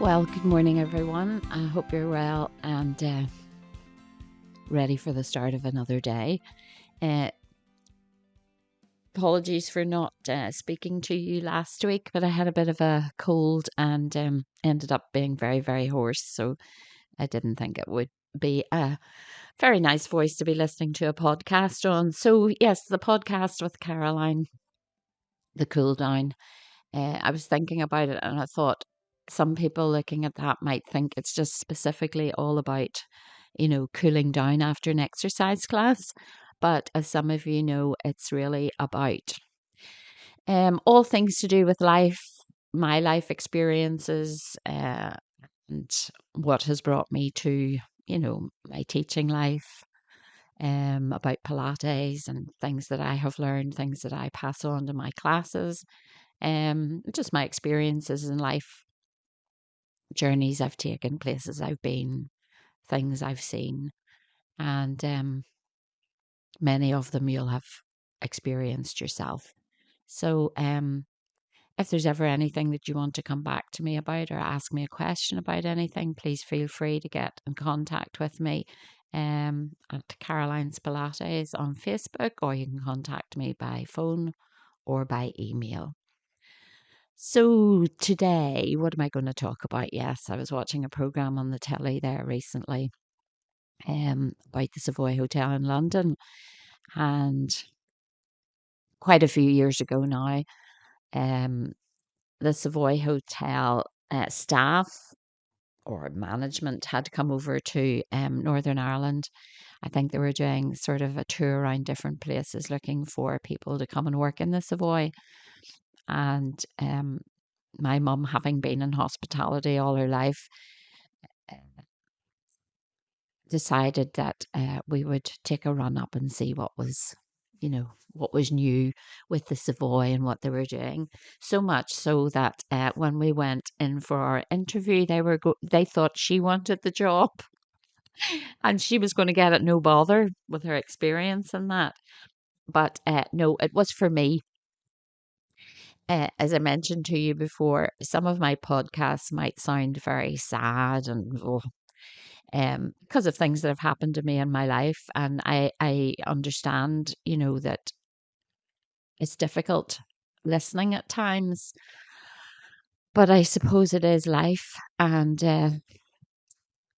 Well, good morning, everyone. I hope you're well and ready for the start of another day. Uh, Apologies for not speaking to you last week, but I had a bit of a cold and ended up being very, very hoarse. So I didn't think it would be a very nice voice to be listening to a podcast on. So, yes, the podcast with Caroline, the Cooldown. I was thinking about it and I thought some people looking at that might think it's just specifically all about, cooling down after an exercise class. But as some of you know, it's really about all things to do with life, my life experiences, and what has brought me to, my teaching life, about Pilates and things that I have learned, things that I pass on to my classes, just my experiences in life, journeys I've taken, places I've been, things I've seen, and many of them you'll have experienced yourself. So, if there's ever anything that you want to come back to me about or ask me a question about anything, please feel free to get in contact with me at Caroline's Pilates on Facebook, or you can contact me by phone or by email. So today, what am I going to talk about? Yes, I was watching a program on the telly there recently about the Savoy Hotel in London, and quite a few years ago now, um, the Savoy Hotel staff or management had come over to Northern Ireland. I think they were doing sort of a tour around different places looking for people to come and work in the Savoy. And my mum, having been in hospitality all her life, decided that we would take a run up and see what was new with the Savoy and what they were doing. So much so that when we went in for our interview, they thought she wanted the job and she was going to get it no bother with her experience and that. But no, it was for me. As I mentioned to you before, some of my podcasts might sound very sad and because of things that have happened to me in my life. And I understand, that it's difficult listening at times, but I suppose it is life. And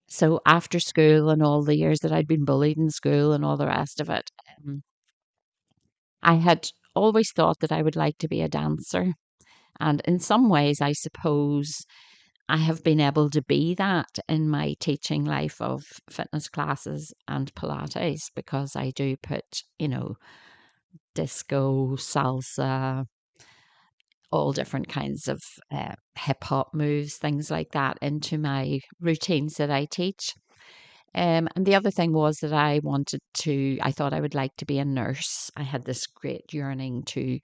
so after school and all the years that I'd been bullied in school and all the rest of it, I had always thought that I would like to be a dancer. And in some ways, I suppose I have been able to be that in my teaching life of fitness classes and Pilates because I do put, disco, salsa, all different kinds of hip hop moves, things like that into my routines that I teach. And the other thing was that I thought I would like to be a nurse. I had this great yearning to,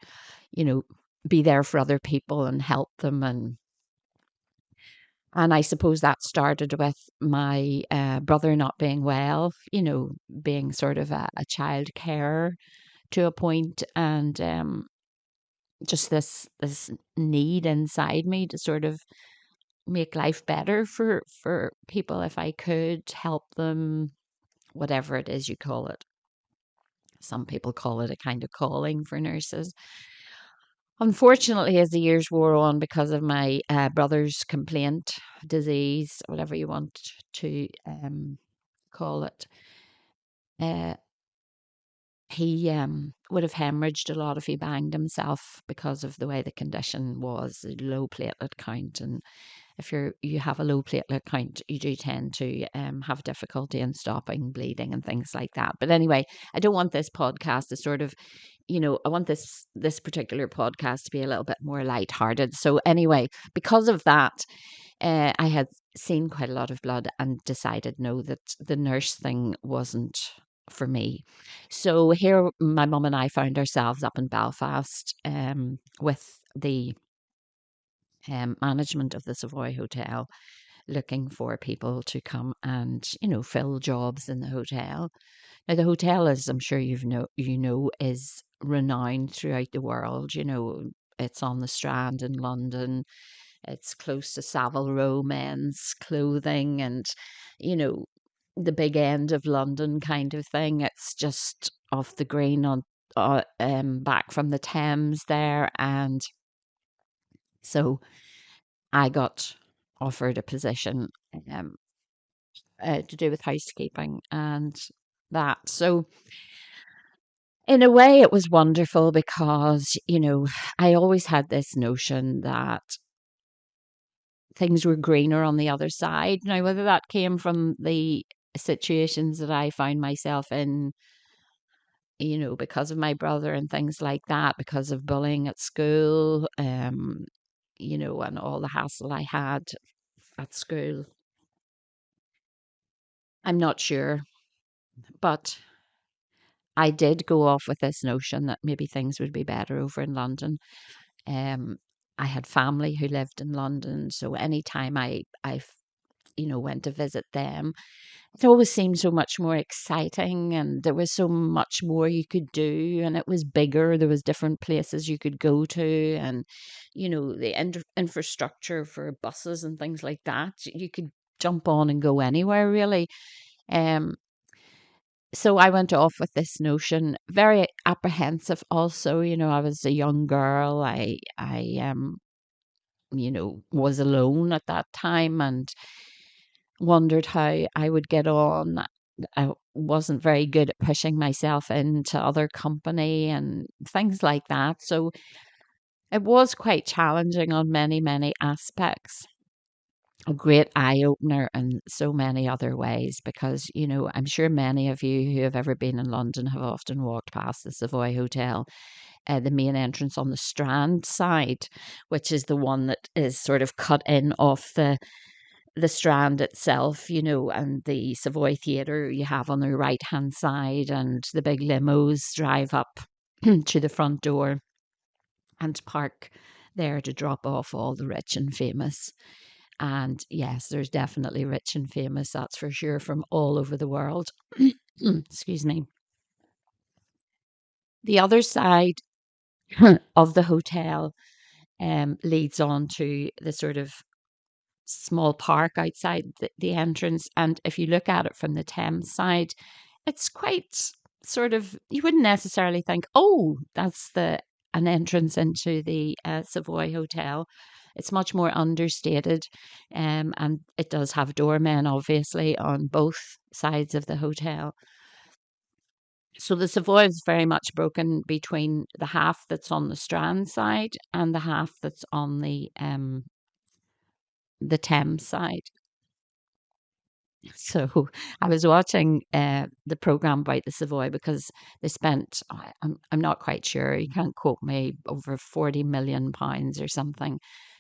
you know, be there for other people and help them and I suppose that started with my brother not being well, being sort of a child carer to a point, and just this need inside me to sort of make life better for people if I could help them, whatever it is you call it. Some people call it a kind of calling for nurses. Unfortunately, as the years wore on, because of my brother's complaint, disease, whatever you want to call it, uh, he would have hemorrhaged a lot if he banged himself because of the way the condition was, a low platelet count. And if you have a low platelet count, you do tend to have difficulty in stopping bleeding and things like that. But anyway, I don't want this podcast to sort of, I want this particular podcast to be a little bit more lighthearted. So anyway, because of that, I had seen quite a lot of blood and decided no, that the nurse thing wasn't for me. So here, my mum and I found ourselves up in Belfast with the management of the Savoy Hotel looking for people to come and fill jobs in the hotel. Now the hotel, as I'm sure is renowned throughout the world. It's on the Strand in London. It's close to Savile Row men's clothing and, you know, the big end of London kind of thing. It's just off the green on back from the Thames there. And so I got offered a position um, to do with housekeeping and that. So in a way, it was wonderful because, I always had this notion that things were greener on the other side. Now, whether that came from the situations that I found myself in, because of my brother and things like that, because of bullying at school, and all the hassle I had at school, I'm not sure. But I did go off with this notion that maybe things would be better over in London. Um, I had family who lived in London, so anytime I went to visit them, it always seemed so much more exciting, and there was so much more you could do, and it was bigger. There was different places you could go to, and the infrastructure for buses and things like that. You could jump on and go anywhere really. Um, so I went off with this notion, very apprehensive. Also, I was a young girl. I was alone at that time and wondered how I would get on. I wasn't very good at pushing myself into other company and things like that. So it was quite challenging on many, many aspects. A great eye opener in so many other ways because, I'm sure many of you who have ever been in London have often walked past the Savoy Hotel, the main entrance on the Strand side, which is the one that is sort of cut in off the Strand itself, and the Savoy Theatre you have on the right hand side, and the big limos drive up to the front door and park there to drop off all the rich and famous. And yes, there's definitely rich and famous, that's for sure, from all over the world. Excuse me. The other side of the hotel leads on to the sort of small park outside the entrance. And if you look at it from the Thames side, it's quite sort of, you wouldn't necessarily think, oh, that's an entrance into the Savoy Hotel. It's much more understated, and it does have doormen, obviously, on both sides of the hotel. So the Savoy is very much broken between the half that's on the Strand side and the half that's on the Thames side. So I was watching the program about the Savoy because they spent, I'm not quite sure, you can't quote me, over £40 million or something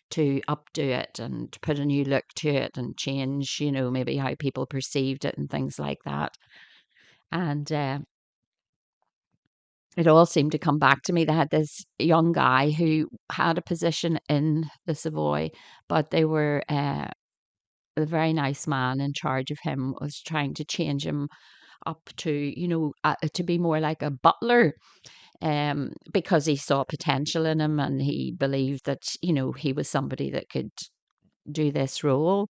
to updo it and put a new look to it and change, maybe how people perceived it and things like that. And it all seemed to come back to me. They had this young guy who had a position in the Savoy, but they were the very nice man in charge of him was trying to change him up to, to be more like a butler, because he saw potential in him and he believed that, he was somebody that could do this role.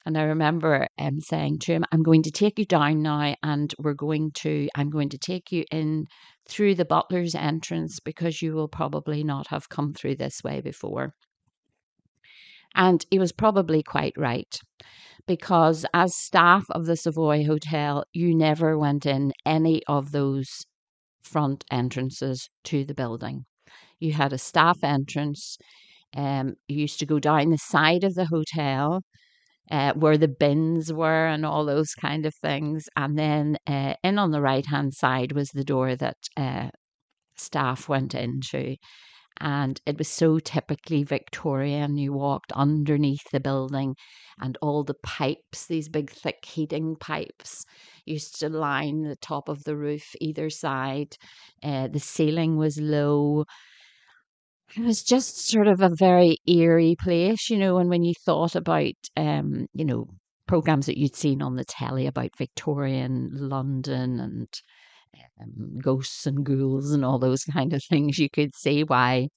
And I remember saying to him, I'm going to take you down now and I'm going to take you in through the butler's entrance because you will probably not have come through this way before. And he was probably quite right, because as staff of the Savoy Hotel, you never went in any of those front entrances to the building. You had a staff entrance. You used to go down the side of the hotel where the bins were and all those kind of things. And then in on the right hand side was the door that staff went into. And it was so typically Victorian. You walked underneath the building, and all the pipes, these big thick heating pipes, used to line the top of the roof either side. The ceiling was low. It was just sort of a very eerie place, and when you thought about, programs that you'd seen on the telly about Victorian London and ghosts and ghouls and all those kind of things, you could see why,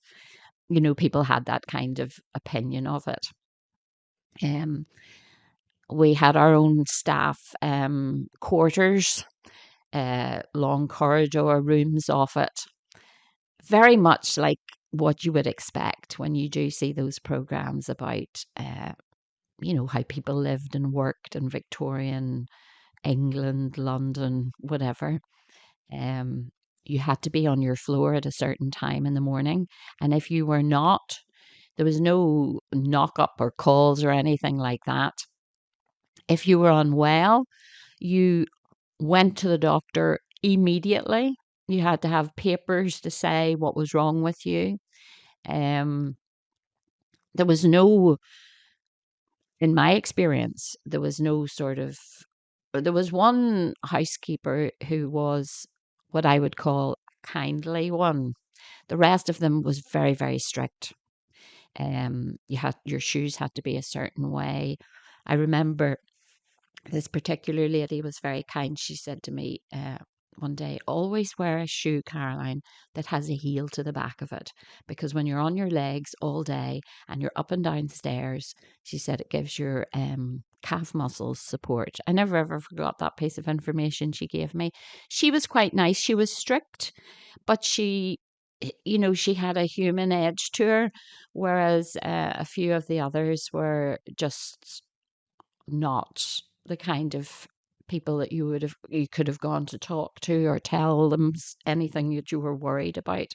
people had that kind of opinion of it. Um, we had our own staff quarters, long corridor rooms off it, very much like what you would expect when you do see those programs about, how people lived and worked in Victorian England, London, whatever. Um, you had to be on your floor at a certain time in the morning. And if you were not, there was no knock up or calls or anything like that. If you were unwell, you went to the doctor immediately. You had to have papers to say what was wrong with you. Um, there was no, in my experience, there was no sort of, there was one housekeeper who was what I would call a kindly one. The rest of them was very, very strict. You had your shoes had to be a certain way. I remember this particular lady was very kind. She said to me one day, always wear a shoe, Caroline, that has a heel to the back of it. Because when you're on your legs all day and you're up and down stairs, she said it gives your calf muscles support. I never ever forgot that piece of information she gave me. She was quite nice. She was strict, but she had a human edge to her, whereas a few of the others were just not the kind of people that you could have gone to talk to or tell them anything that you were worried about.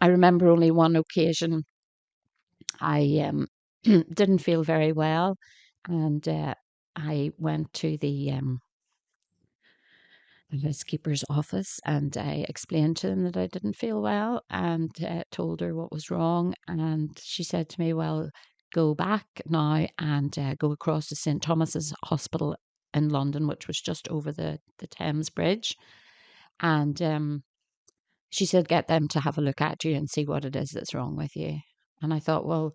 I remember only one occasion I didn't feel very well, and I went to the housekeeper's office and I explained to them that I didn't feel well and told her what was wrong. And she said to me, well, go back now and go across to St. Thomas's Hospital in London, which was just over the Thames Bridge. And she said, get them to have a look at you and see what it is that's wrong with you. And I thought, well,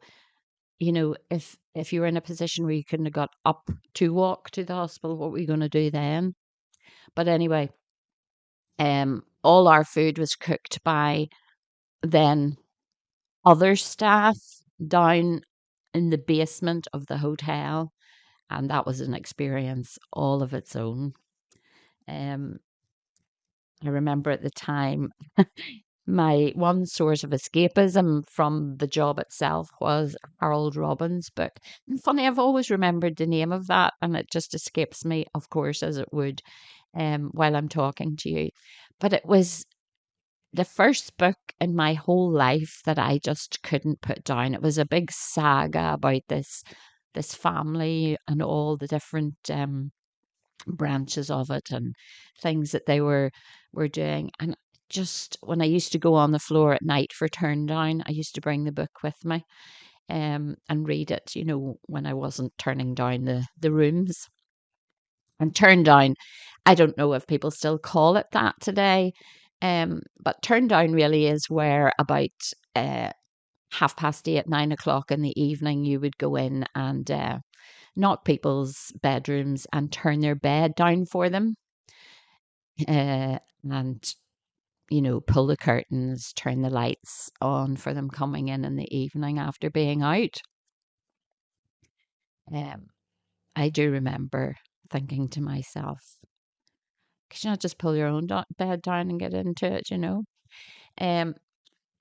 if you were in a position where you couldn't have got up to walk to the hospital, what were you going to do then? But anyway, all our food was cooked by then other staff down in the basement of the hotel, and that was an experience all of its own. Um, I remember at the time, my one source of escapism from the job itself was Harold Robbins' book. And funny, I've always remembered the name of that, and it just escapes me, of course, as it would while I'm talking to you. But it was the first book in my whole life that I just couldn't put down. It was a big saga about this family and all the different branches of it and things that they were doing. And just when I used to go on the floor at night for turn down, I used to bring the book with me and read it, when I wasn't turning down the rooms. And turn down, I don't know if people still call it that today, but turn down really is where about 8:30, 9 o'clock in the evening, you would go in and knock people's bedrooms and turn their bed down for them, and pull the curtains, turn the lights on for them coming in the evening after being out. Um, I do remember thinking to myself, could you not just pull your own bed down and get into it? Um,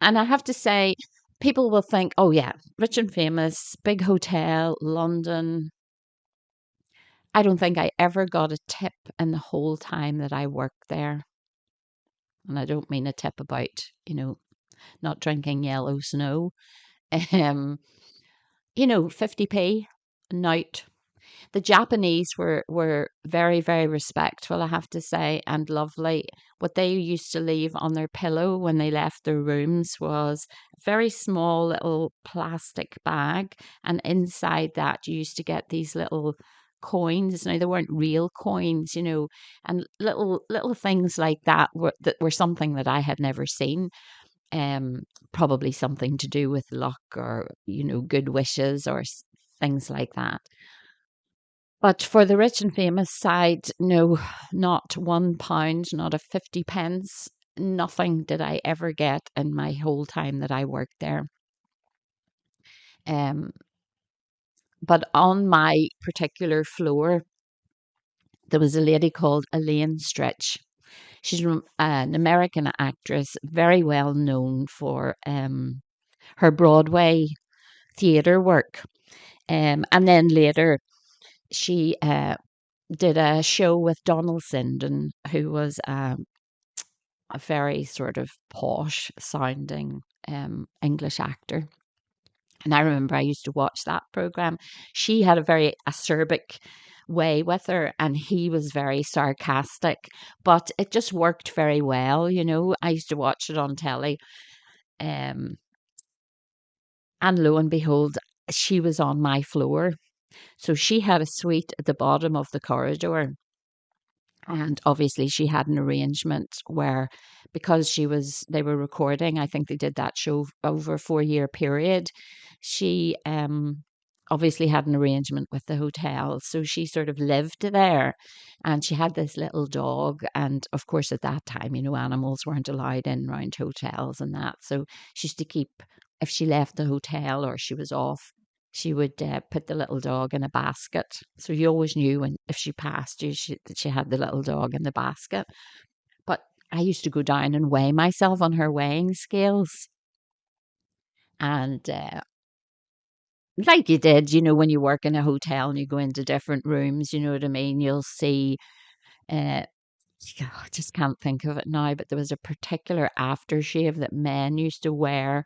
and I have to say, people will think, oh, yeah, rich and famous, big hotel, London. I don't think I ever got a tip in the whole time that I worked there. And I don't mean a tip about, not drinking yellow snow. Um, 50p a night. The Japanese were very, very respectful, I have to say, and lovely. What they used to leave on their pillow when they left their rooms was a very small little plastic bag, and inside that you used to get these little coins. Now they weren't real coins, and little things like that were something that I had never seen. Um, Probably something to do with luck or good wishes or things like that. But for the rich and famous side, no, not £1, not a 50 pence. nothing did I ever get in my whole time that I worked there. Um, but on my particular floor, there was a lady called Elaine Stritch. She's an American actress, very well known for her Broadway theatre work. And then later, she did a show with Donald Sinden, who was a very sort of posh sounding English actor. And I remember I used to watch that program. She had a very acerbic way with her, and he was very sarcastic, but it just worked very well. I used to watch it on telly. Um, and lo and behold, she was on my floor. So she had a suite at the bottom of the corridor. And obviously she had an arrangement where, because they were recording, I think they did that show over a 4-year period. She obviously had an arrangement with the hotel. So she sort of lived there, and she had this little dog. And of course, at that time, animals weren't allowed in around hotels and that. So she used to keep, if she left the hotel or she was off, she would put the little dog in a basket. So you always knew if she passed you, that she had the little dog in the basket. But I used to go down and weigh myself on her weighing scales. And like you did, when you work in a hotel and you go into different rooms, you know what I mean? You'll see, uh, I just can't think of it now, but there was a particular aftershave that men used to wear,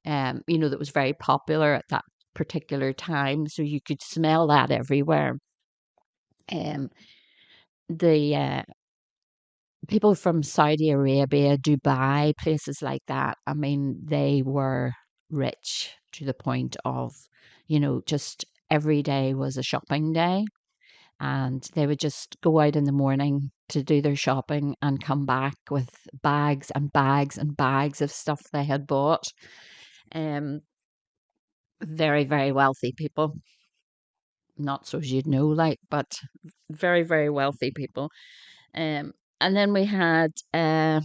that was very popular at that particular time. So you could smell that everywhere. Um, the people from Saudi Arabia, Dubai, places like that, I mean, they were rich to the point of, just every day was a shopping day. And they would just go out in the morning to do their shopping and come back with bags and bags and bags of stuff they had bought. Um, Very, very wealthy people. Not so as you'd know, like, but very, very wealthy people. Um, and then we had it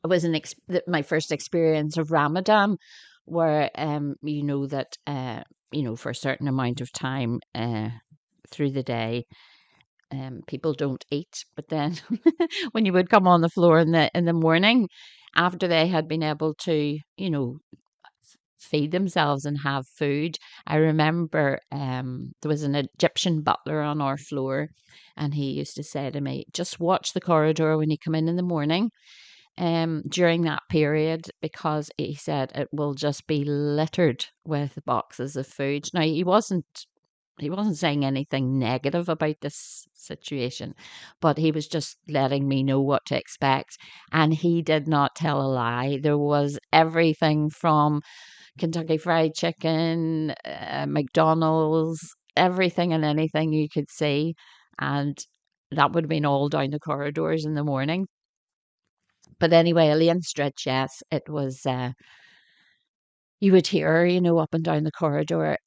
was my first experience of Ramadan, where that for a certain amount of time through the day, people don't eat. But then when you would come on the floor in the morning, after they had been able to feed themselves and have food. I remember there was an Egyptian butler on our floor, and he used to say to me, "Just watch the corridor when you come in the morning." During that period, because he said it will just be littered with boxes of food. Now he wasn't saying anything negative about this situation, but he was just letting me know what to expect. And he did not tell a lie. There was everything from Kentucky Fried Chicken, McDonald's, everything and anything you could see. And that would have been all down the corridors in the morning. But anyway, Elaine Stretch, yes, it was, you would hear her, up and down the corridor.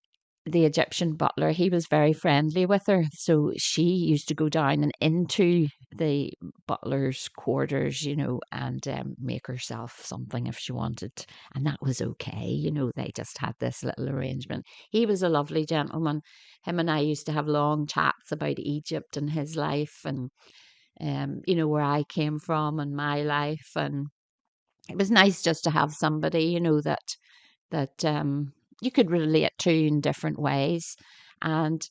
The Egyptian butler, he was very friendly with her. So she used to go down and into the butler's quarters, and make herself something if she wanted. And that was okay. They just had this little arrangement. He was a lovely gentleman. Him and I used to have long chats about Egypt and his life, and, where I came from and my life. And it was nice just to have somebody, that you could relate to in different ways. And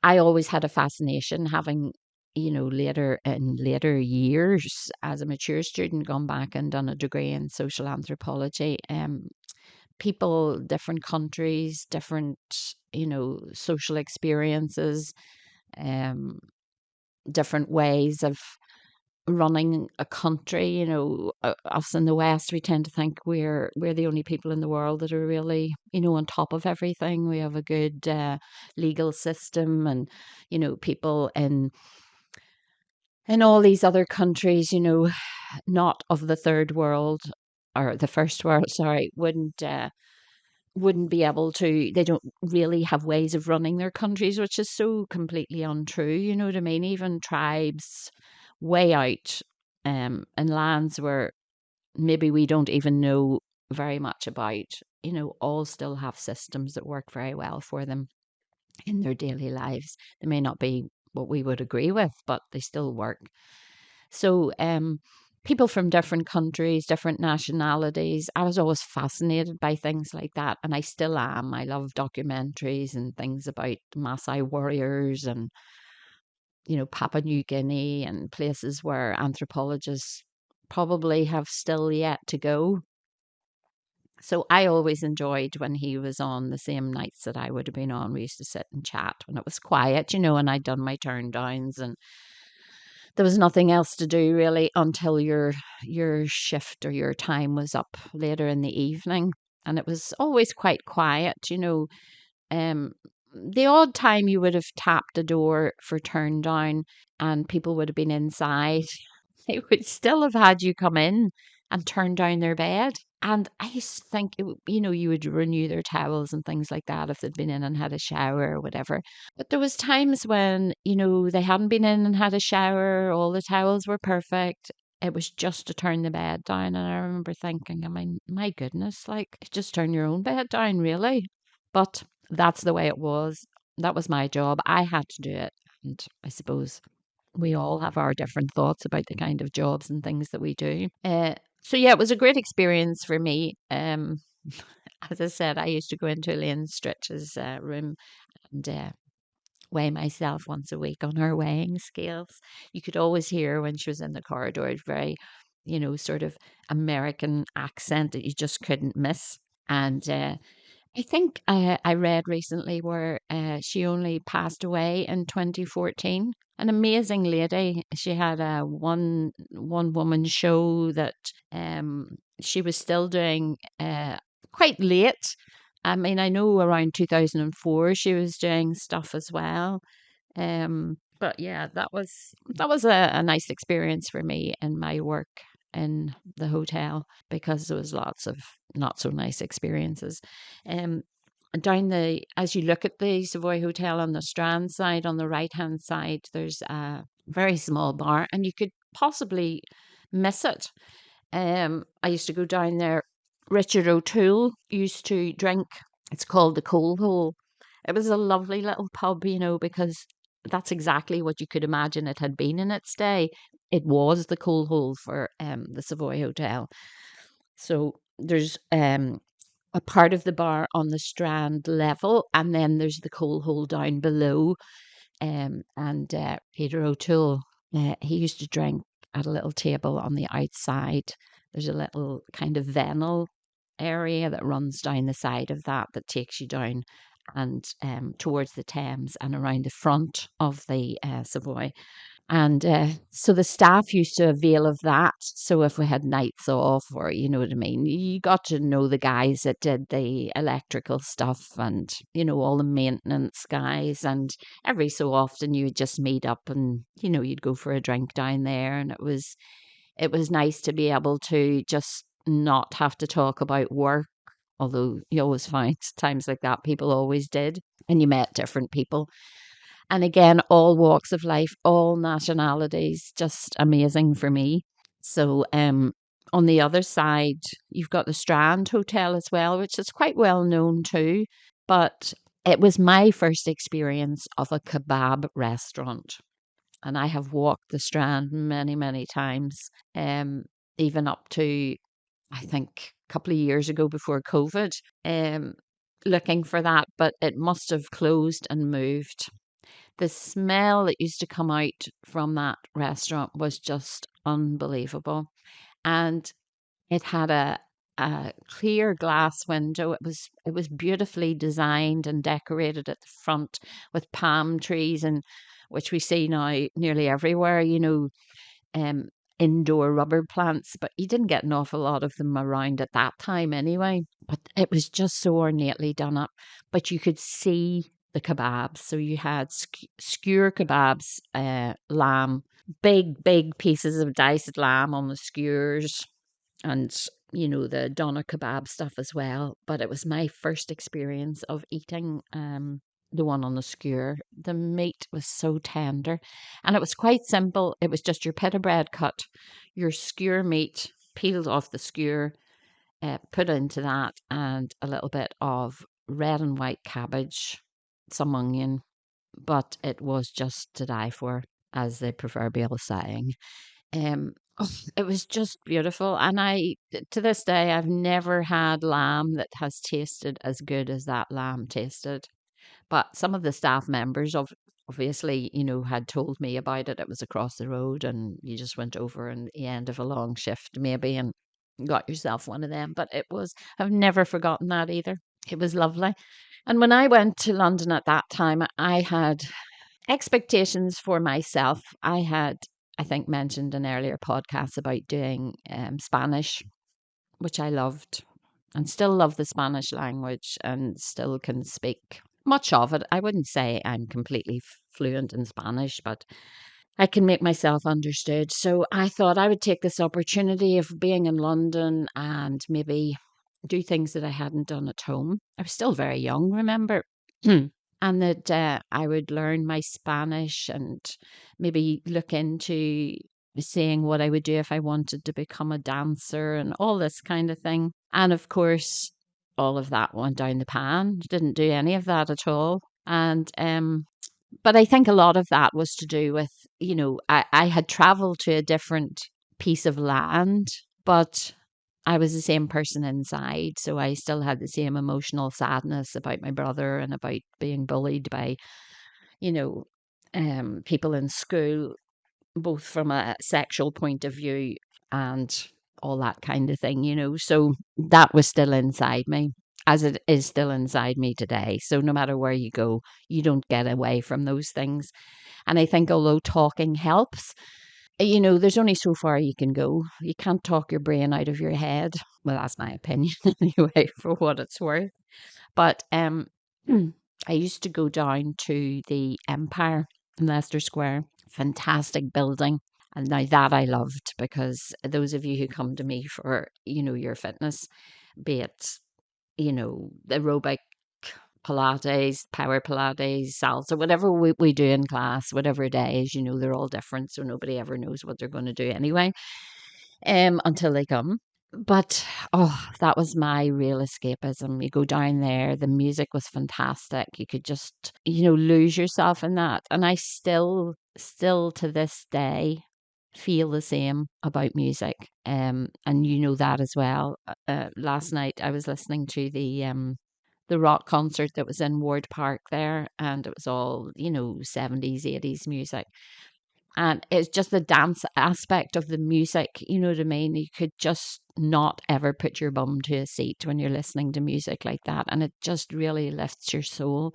I always had a fascination, having, later years as a mature student, gone back and done a degree in social anthropology. People, different countries, different, social experiences, um, different ways of running a country. Us in the West, we tend to think we're the only people in the world that are really, on top of everything. We have a good legal system, and people in all these other countries, not of the third world or the first world, sorry, wouldn't be able to. They don't really have ways of running their countries, which is so completely untrue. You know what I mean? Even tribes way out in lands where maybe we don't even know very much about, all still have systems that work very well for them in their daily lives. They may not be what we would agree with, but they still work. So, people from different countries, different nationalities, I was always fascinated by things like that, and I still am. I love documentaries and things about Maasai warriors and, Papua New Guinea and places where anthropologists probably have still yet to go. So I always enjoyed when he was on the same nights that I would have been on. We used to sit and chat when it was quiet, and I'd done my turn downs and there was nothing else to do really until your shift or your time was up later in the evening. And it was always quite quiet. Um, the odd time you would have tapped a door for turn down and people would have been inside, they would still have had you come in and turn down their bed. And I used to think, you would renew their towels and things like that if they'd been in and had a shower or whatever. But there was times when, they hadn't been in and had a shower, all the towels were perfect. It was just to turn the bed down. And I remember thinking, I mean, my goodness, like, just turn your own bed down, really. But that's the way it was. That was my job. I had to do it. And I suppose we all have our different thoughts about the kind of jobs and things that we do. So yeah, it was a great experience for me. As I said, I used to go into Elaine Stritch's room and weigh myself once a week on her weighing scales. You could always hear when she was in the corridor, very, sort of American accent that you just couldn't miss. And I think I read recently where she only passed away in 2014. An amazing lady. She had a one woman show that she was still doing quite late. I mean, I know around 2004 she was doing stuff as well. But yeah, that was a nice experience for me in my work in the hotel because there was lots of not so nice experiences. Um, down the as you look at the Savoy Hotel on the Strand side, on the right hand side, there's a very small bar, and you could possibly miss it. I used to go down there. Richard O'Toole used to drink. It's called the Coal Hole. It was a lovely little pub, because that's exactly what you could imagine it had been in its day. It was the coal hole for the Savoy Hotel. So there's a part of the bar on the Strand level, and then there's the coal hole down below. And Peter O'Toole, he used to drink at a little table on the outside. There's a little kind of vennel area that runs down the side of that takes you down and towards the Thames and around the front of the Savoy. And so the staff used to avail of that. So if we had nights off, or you know what I mean, you got to know the guys that did the electrical stuff and, all the maintenance guys. And every so often you would just meet up and, you'd go for a drink down there. And it was nice to be able to just not have to talk about work. Although you always find times like that, people always did. And you met different people. And again, all walks of life, all nationalities, just amazing for me. So, on the other side, you've got the Strand Hotel as well, which is quite well known too. But it was my first experience of a kebab restaurant. And I have walked the Strand many, many times, um, even up to, I think, a couple of years ago before COVID, um, looking for that. But it must have closed and moved. The smell that used to come out from that restaurant was just unbelievable. And it had a clear glass window. It was beautifully designed and decorated at the front with palm trees, and which we see now nearly everywhere, um indoor rubber plants, but you didn't get an awful lot of them around at that time anyway. But it was just so ornately done up. But you could see the kebabs. So you had skewer kebabs, lamb, big pieces of diced lamb on the skewers, and the doner kebab stuff as well. But it was my first experience of eating the one on the skewer. The meat was so tender, and it was quite simple. It was just your pita bread cut, your skewer meat peeled off the skewer, put into that, and a little bit of red and white cabbage, some onion, but it was just to die for, as the proverbial saying. Oh, it was just beautiful, and to this day, I've never had lamb that has tasted as good as that lamb tasted. But some of the staff members of obviously, had told me about it. It was across the road, and you just went over in the end of a long shift, maybe, and got yourself one of them. But I've never forgotten that either. It was lovely. And when I went to London at that time, I had expectations for myself. I had, I think, mentioned in earlier podcasts about doing Spanish, which I loved and still love the Spanish language and still can speak much of it. I wouldn't say I'm completely fluent in Spanish, but I can make myself understood. So I thought I would take this opportunity of being in London and maybe do things that I hadn't done at home. I was still very young, remember? And that I would learn my Spanish and maybe look into seeing what I would do if I wanted to become a dancer and all this kind of thing. And of course, all of that went down the pan. Didn't do any of that at all. And but I think a lot of that was to do with, I had traveled to a different piece of land, but I was the same person inside. So I still had the same emotional sadness about my brother and about being bullied by, you know, people in school, both from a sexual point of view and all that kind of thing. So that was still inside me, as it is still inside me today. So no matter where you go, you don't get away from those things. And I think although talking helps, there's only so far you can go. You can't talk your brain out of your head. Well, that's my opinion anyway, for what it's worth. But I used to go down to the Empire in Leicester Square. Fantastic building. And now that I loved, because those of you who come to me for, your fitness, be it, aerobic, Pilates, power Pilates, salsa, whatever we do in class, whatever days, they're all different. So nobody ever knows what they're going to do anyway, until they come. But oh, that was my real escapism. You go down there, the music was fantastic. You could just, lose yourself in that. And I still to this day feel the same about music. And you know that as well. Last night I was listening to the rock concert that was in Ward Park there, and it was all, 70s, 80s music. And it's just the dance aspect of the music, you know what I mean? You could just not ever put your bum to a seat when you're listening to music like that. And it just really lifts your soul.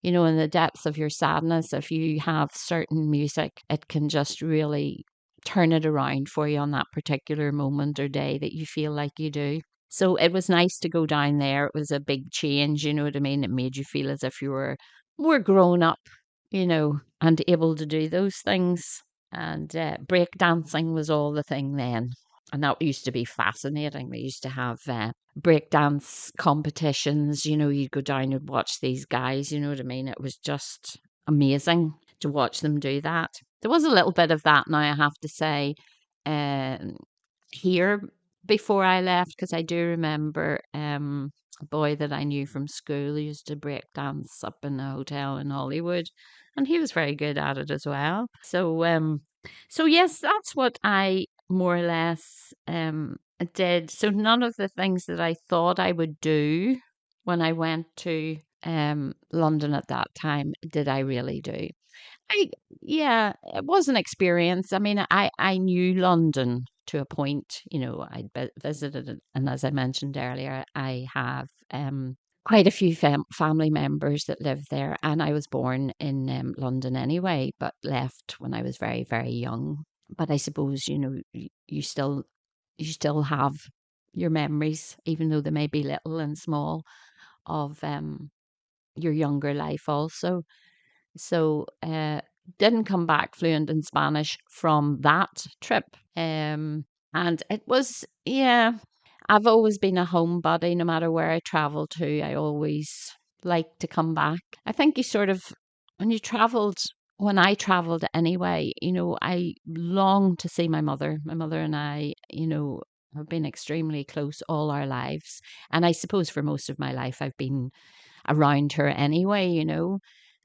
In the depths of your sadness, if you have certain music, it can just really turn it around for you on that particular moment or day that you feel like you do. So it was nice to go down there. It was a big change, you know what I mean? It made you feel as if you were more grown up, and able to do those things. And break dancing was all the thing then. And that used to be fascinating. They used to have break dance competitions. You'd go down and watch these guys, you know what I mean? It was just amazing to watch them do that. There was a little bit of that now, I have to say, um, here before I left, because I do remember a boy that I knew from school who used to break dance up in a hotel in Hollywood, and he was very good at it as well. So yes, that's what I more or less did. So none of the things that I thought I would do when I went to London at that time did I really do. I Yeah, it was an experience. I mean, I knew London to a point. I'd visited it, and as I mentioned earlier, I have quite a few family members that live there, and I was born in London anyway, but left when I was very, very young. But I suppose you still have your memories, even though they may be little and small, of your younger life also. So, didn't come back fluent in Spanish from that trip. And it was, yeah, I've always been a homebody no matter where I travel to. I always like to come back. I think you sort of, when you traveled, when I traveled anyway, I long to see my mother. My mother and I, have been extremely close all our lives. And I suppose for most of my life, I've been around her anyway.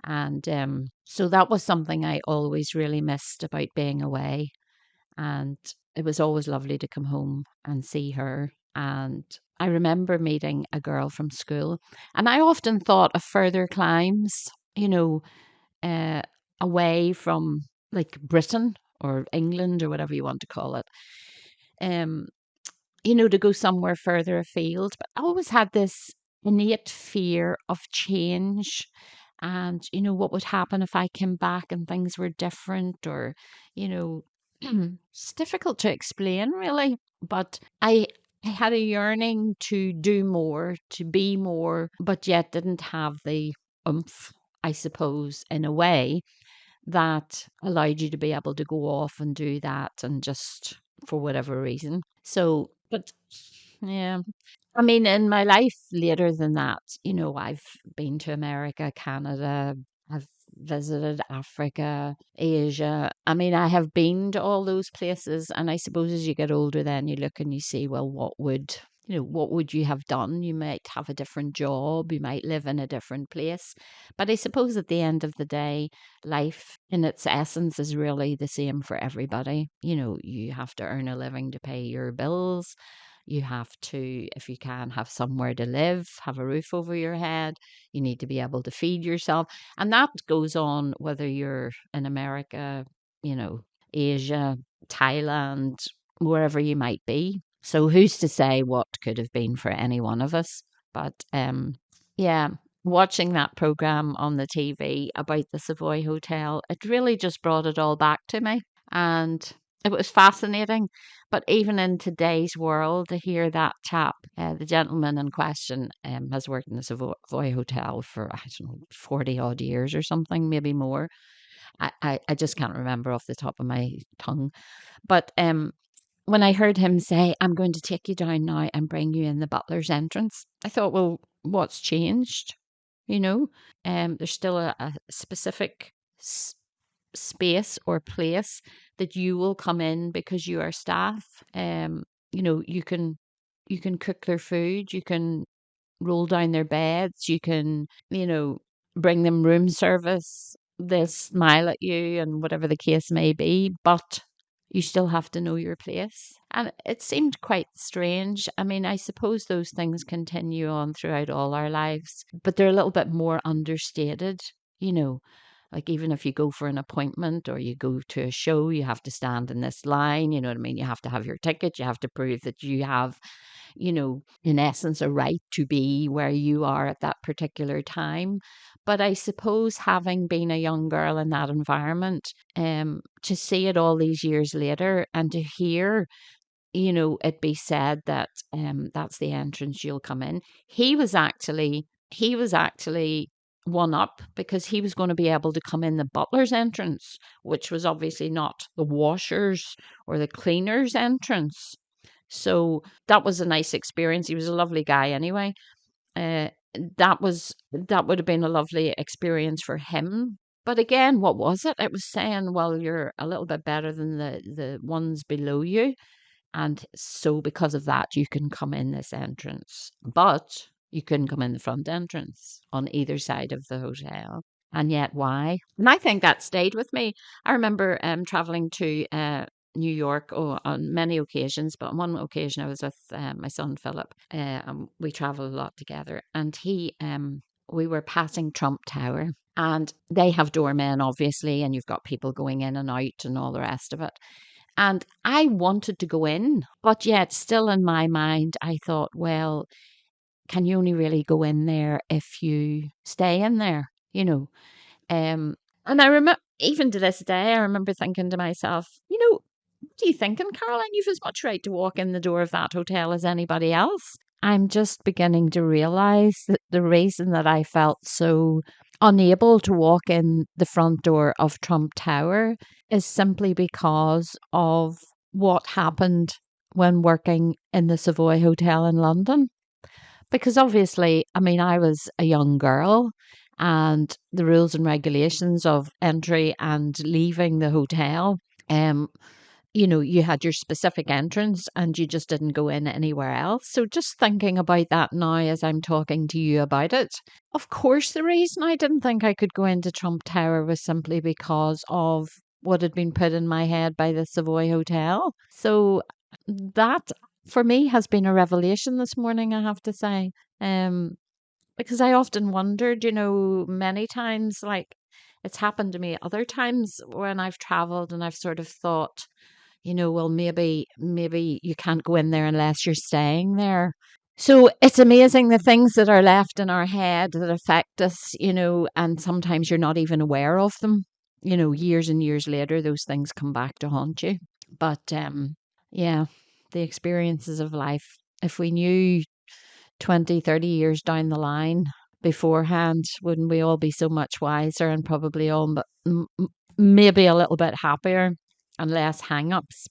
And so that was something I always really missed about being away. And it was always lovely to come home and see her. And I remember meeting a girl from school, and I often thought of further climbs, you know, uh, away from like Britain or England or whatever you want to call it. Um, to go somewhere further afield. But I always had this innate fear of change and, what would happen if I came back and things were different or, you know, it's difficult to explain really. But I had a yearning to do more, to be more, but yet didn't have the oomph, I suppose, in a way that allowed you to be able to go off and do that and just for whatever reason. So, but yeah, I mean, in my life later than that, I've been to America, Canada, I've visited Africa, Asia. I mean, I have been to all those places. And I suppose as you get older, then you look and you see, well, what would you have done? You might have a different job, you might live in a different place. But I suppose at the end of the day, life in its essence is really the same for everybody. You have to earn a living to pay your bills. You have to, if you can, have somewhere to live, have a roof over your head. You need to be able to feed yourself. And that goes on whether you're in America, you know, Asia, Thailand, wherever you might be. So who's to say what could have been for any one of us? But yeah, watching that program on the TV about the Savoy Hotel, it really just brought it all back to me. And it was fascinating. But even in today's world, to hear that chap, the gentleman in question, has worked in the Savoy Hotel for, I don't know, 40 odd years or something, maybe more. I just can't remember off the top of my tongue. But when I heard him say, I'm going to take you down now and bring you in the butler's entrance, I thought, well, what's changed? You know, there's still a specific space or place that you will come in because you are staff. You can cook their food, you can roll down their beds, you can, bring them room service, they'll smile at you and whatever the case may be, but you still have to know your place. And it seemed quite strange. I mean, I suppose those things continue on throughout all our lives, but they're a little bit more understated, you know. Like even if you go for an appointment or you go to a show, you have to stand in this line, you know what I mean? You have to have your ticket, you have to prove that you have, in essence, a right to be where you are at that particular time. But I suppose having been a young girl in that environment, to see it all these years later and to hear, it be said that that's the entrance you'll come in. He was actually one up because he was going to be able to come in the butler's entrance, which was obviously not the washers or the cleaners entrance. So that was a nice experience. He was a lovely guy anyway. Uh, that would have been a lovely experience for him. But again, what was it? It was saying, well, you're a little bit better than the ones below you. And so because of that, you can come in this entrance. But you couldn't come in the front entrance on either side of the hotel. And yet, why? And I think that stayed with me. I remember traveling to New York on many occasions, but on one occasion I was with my son Philip. And we travel a lot together, and we were passing Trump Tower, and they have doormen obviously, and you've got people going in and out and all the rest of it. And I wanted to go in, but yet still in my mind, I thought, well, can you only really go in there if you stay in there, you know? And I remember, even to this day, I remember thinking to myself, what are you thinking, Caroline? You've as much right to walk in the door of that hotel as anybody else. I'm just beginning to realize that the reason that I felt so unable to walk in the front door of Trump Tower is simply because of what happened when working in the Savoy Hotel in London. Because obviously, I mean, I was a young girl and the rules and regulations of entry and leaving the hotel, um, you had your specific entrance and you just didn't go in anywhere else. So just thinking about that now as I'm talking to you about it, of course, the reason I didn't think I could go into Trump Tower was simply because of what had been put in my head by the Savoy Hotel. So that for me has been a revelation this morning, I have to say. Um, because I often wondered, many times, like it's happened to me other times when I've traveled and I've sort of thought, well, maybe you can't go in there unless you're staying there. So it's amazing the things that are left in our head that affect us, and sometimes you're not even aware of them. Years and years later, those things come back to haunt you. But yeah, the experiences of life. If we knew 20, 30 years down the line beforehand, wouldn't we all be so much wiser and probably all but maybe a little bit happier and less hang ups?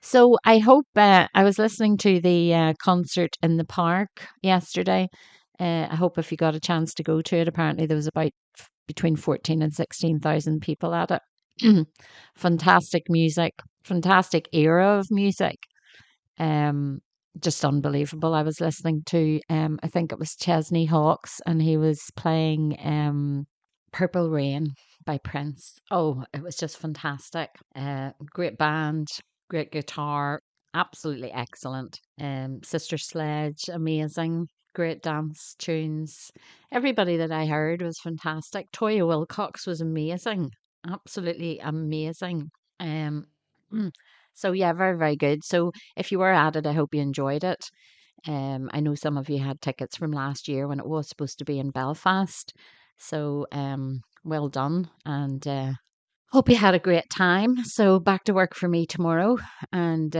So I hope I was listening to the concert in the park yesterday. I hope if you got a chance to go to it, apparently there was about between 14 and 16,000 people at it. Fantastic music, fantastic era of music. Um, just unbelievable. I was listening to, I think it was Chesney Hawkes, and he was playing Purple Rain by Prince. Oh, it was just fantastic. Great band, great guitar, absolutely excellent. Sister Sledge, amazing. Great dance tunes. Everybody that I heard was fantastic. Toya Wilcox was amazing, absolutely amazing. Um, so yeah, very, very good. So if you were at it, I hope you enjoyed it. I know some of you had tickets from last year when it was supposed to be in Belfast. So well done, and hope you had a great time. So back to work for me tomorrow. And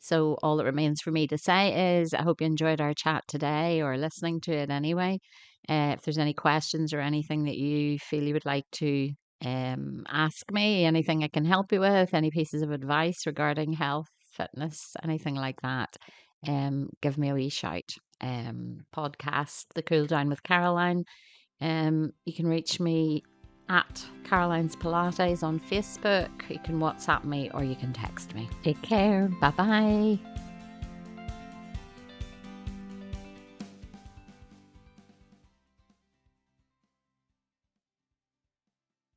so all that remains for me to say is I hope you enjoyed our chat today or listening to it anyway. If there's any questions or anything that you feel you would like to ask me, anything I can help you with, any pieces of advice regarding health, fitness, anything like that, give me a wee shout. Podcast, The Cooldown with Caroline. You can reach me at Caroline's Pilates on Facebook. You can WhatsApp me or you can text me. Take care. Bye bye.